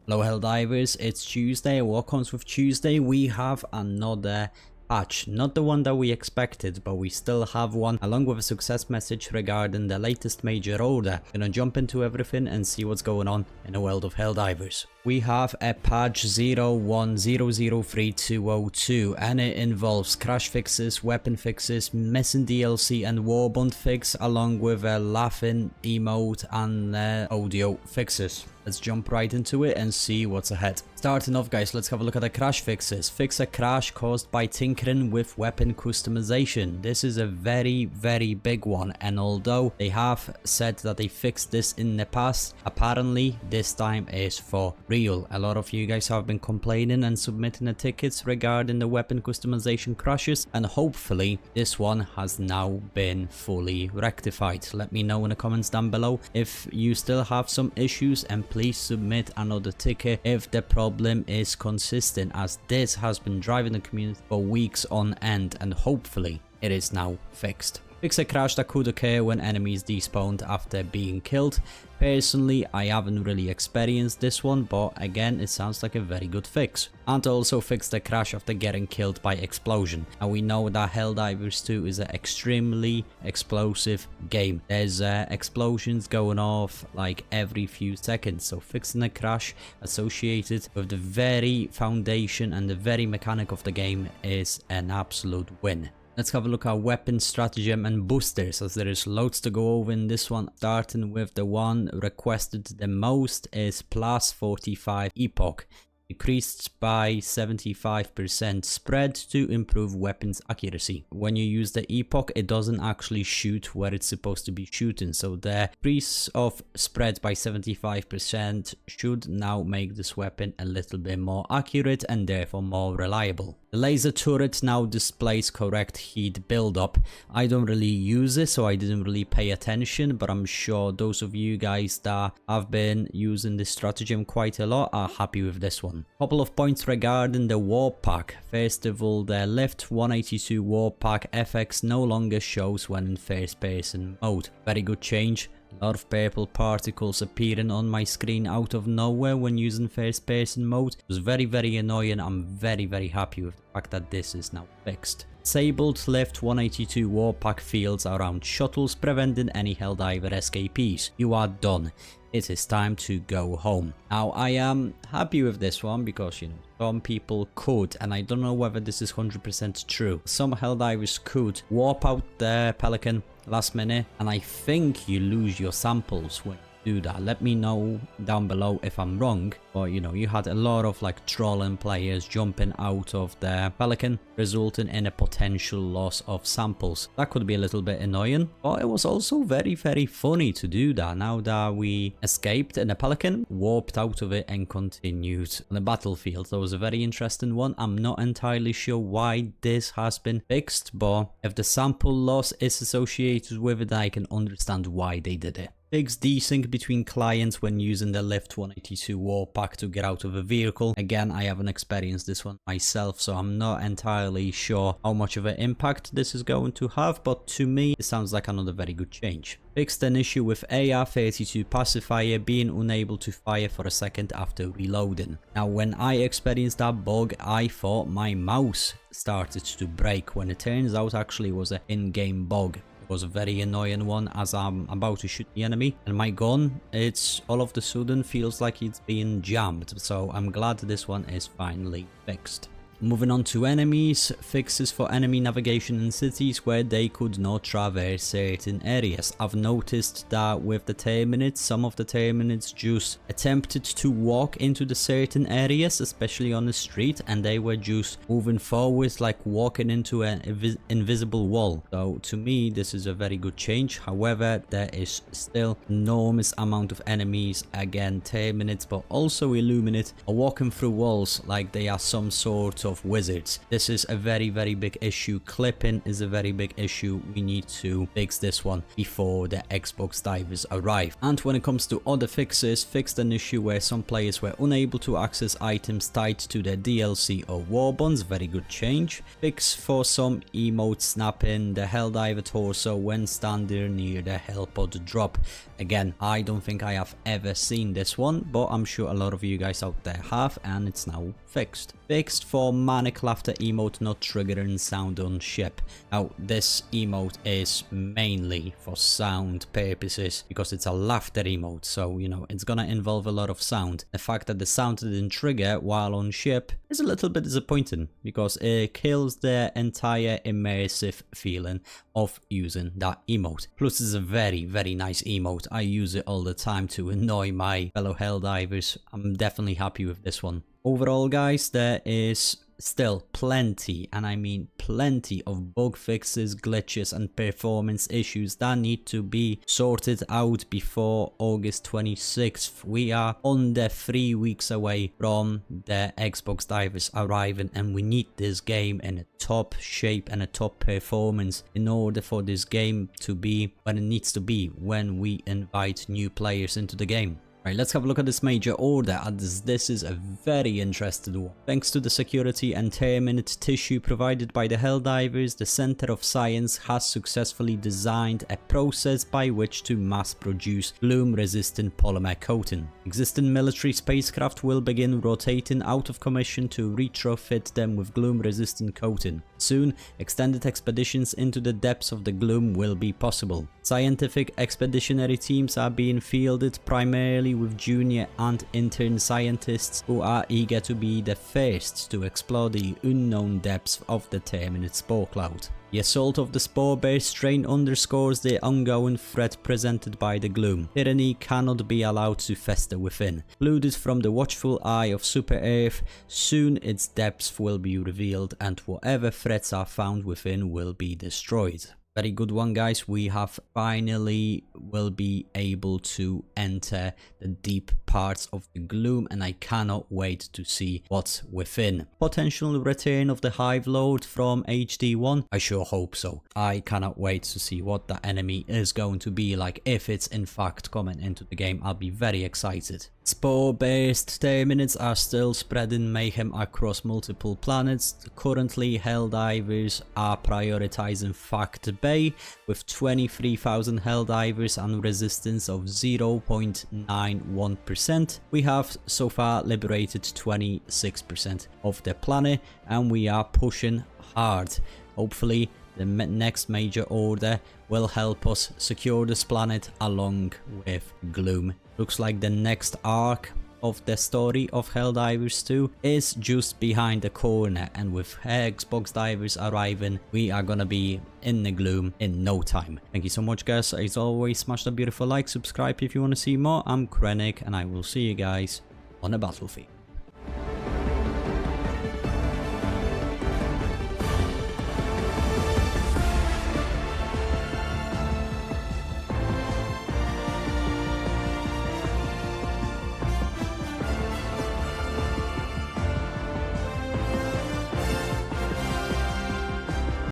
Hello Helldivers, it's Tuesday. What comes with Tuesday? We have another patch. Not the one that we expected, but we still have one, along with a success message regarding the latest major order. Gonna jump into everything and see what's going on in the world of Helldivers. We have a patch 01003202 and it involves crash fixes, weapon fixes, missing DLC and warband fix, along with a laughing emote and audio fixes. Let's jump right into it and see what's ahead. Starting off, guys, let's have a look at the crash fixes. Fix a crash caused by tinkering with weapon customization. This is a very big one, and although they have said that they fixed this in the past, apparently this time is for real. A lot of you guys have been complaining and submitting the tickets regarding the weapon customization crashes, and hopefully this one has now been fully rectified. Let me know in the comments down below if you still have some issues, and please submit another ticket if the problem is consistent, as this has been driving the community for weeks on end, and hopefully it is now fixed. Fix a crash that could occur when enemies despawned after being killed. Personally, I haven't really experienced this one, but again, it sounds like a very good fix. And also fix the crash after getting killed by explosion. And we know that Helldivers 2 is an extremely explosive game. There's explosions going off like every few seconds, so fixing a crash associated with the very foundation and the very mechanic of the game is an absolute win. Let's have a look at weapon stratagem and boosters, as there is loads to go over in this one. Starting with the one requested the most is plus 45 epoch. Decreased by 75% spread to improve weapons accuracy. When you use the epoch, it doesn't actually shoot where it's supposed to be shooting, so the decrease of spread by 75% should now make this weapon a little bit more accurate and therefore more reliable. The laser turret now displays correct heat buildup. I don't really use it, so I didn't really pay attention, but I'm sure those of you guys that have been using this stratagem quite a lot are happy with this one. Couple of points regarding the warp pack. First of all, the left 182 warp pack FX no longer shows when in first person mode. Very good change. A lot of purple particles appearing on my screen out of nowhere when using first person mode. It was very annoying. I'm very happy with the fact that this is now fixed. Disabled left 182 warp pack fields around shuttles, preventing any Helldiver escapees. You are done. It is time to go home. Now, I am happy with this one because, you know, some people could, and I don't know whether this is 100% true. Some Helldivers could warp out the Pelican last minute, and I think you lose your samples when you do that. Let me know down below if I'm wrong, but you know, you had a lot of like trolling players jumping out of the Pelican, resulting in a potential loss of samples. That could be a little bit annoying, but it was also very funny to do that. Now that we escaped in a Pelican, warped out of it and continued on the battlefield. That was a very interesting one. I'm not entirely sure why this has been fixed, but if the sample loss is associated with it, I can understand why they did it. Fix desync between clients when using the lift 182 warp pack to get out of a vehicle. Again, I haven't experienced this one myself, so I'm not entirely sure how much of an impact this is going to have, but to me, it sounds like another very good change. Fixed an issue with AR-32 pacifier being unable to fire for a second after reloading. Now, when I experienced that bug, I thought my mouse started to break, when it turns out actually it was an in-game bug. Was a very annoying one, as I'm about to shoot the enemy and my gun, it's all of the sudden feels like it's being jammed, so I'm glad this one is finally fixed. Moving on to enemies, fixes for enemy navigation in cities where they could not traverse certain areas. I've noticed that with the Terminids, some of the Terminids just attempted to walk into the certain areas, especially on the street, and they were just moving forwards like walking into an invisible wall. So to me, this is a very good change. However, there is still enormous amount of enemies, again Terminids, but also Illuminate, are walking through walls like they are some sort of wizards. This is a very big issue. Clipping is a very big issue. We need to fix this one before the Xbox divers arrive. And when it comes to other fixes, fixed an issue where some players were unable to access items tied to their DLC or war bonds. Very good change. Fix for some emotes snapping the Helldiver torso when standing near the Hellpod drop. Again, I don't think I have ever seen this one, but I'm sure a lot of you guys out there have, and it's now fixed. Fixed for manic laughter emote not triggering sound on ship. Now, this emote is mainly for sound purposes because it's a laughter emote, so you know it's gonna involve a lot of sound. The fact that the sound didn't trigger while on ship is a little bit disappointing because it kills the entire immersive feeling of using that emote. Plus, it's a very nice emote. I use it all the time to annoy my fellow Helldivers. I'm definitely happy with this one. Overall, guys, there is still plenty, and I mean plenty, of bug fixes, glitches and performance issues that need to be sorted out before August 26th. We are under 3 weeks away from the Xbox divers arriving, and we need this game in a top shape and a top performance in order for this game to be what it needs to be when we invite new players into the game. Right, let's have a look at this major order, as this is a very interesting one. Thanks to the security and terminate tissue provided by the Helldivers, the Center of Science has successfully designed a process by which to mass produce gloom-resistant polymer coating. Existing military spacecraft will begin rotating out of commission to retrofit them with gloom-resistant coating. Soon, extended expeditions into the depths of the gloom will be possible. Scientific expeditionary teams are being fielded primarily with junior and intern scientists who are eager to be the first to explore the unknown depths of the terminate spore cloud. The assault of the spore-based strain underscores the ongoing threat presented by the gloom. Tyranny cannot be allowed to fester within. Excluded from the watchful eye of Super Earth, soon its depths will be revealed and whatever threats are found within will be destroyed. Very good one, guys. We have finally will be able to enter the deep parts of the gloom, and I cannot wait to see what's within. Potential return of the Hivelord from HD1? I sure hope so. I cannot wait to see what the enemy is going to be like. If it's in fact coming into the game, I'll be very excited. Spore-based terminates are still spreading mayhem across multiple planets. Currently, Helldivers are prioritizing Fact Bay with 23,000 Helldivers and resistance of 0.91%. We have so far liberated 26% of the planet, and we are pushing hard. Hopefully, the next major order will help us secure this planet along with Gloom. Looks like the next arc of the story of Helldivers 2 is just behind the corner, and with Xbox divers arriving, we are gonna be in the gloom in no time. Thank you so much, guys. As always, smash that beautiful like, subscribe if you want to see more. I'm Krennic, and I will see you guys on the battlefield.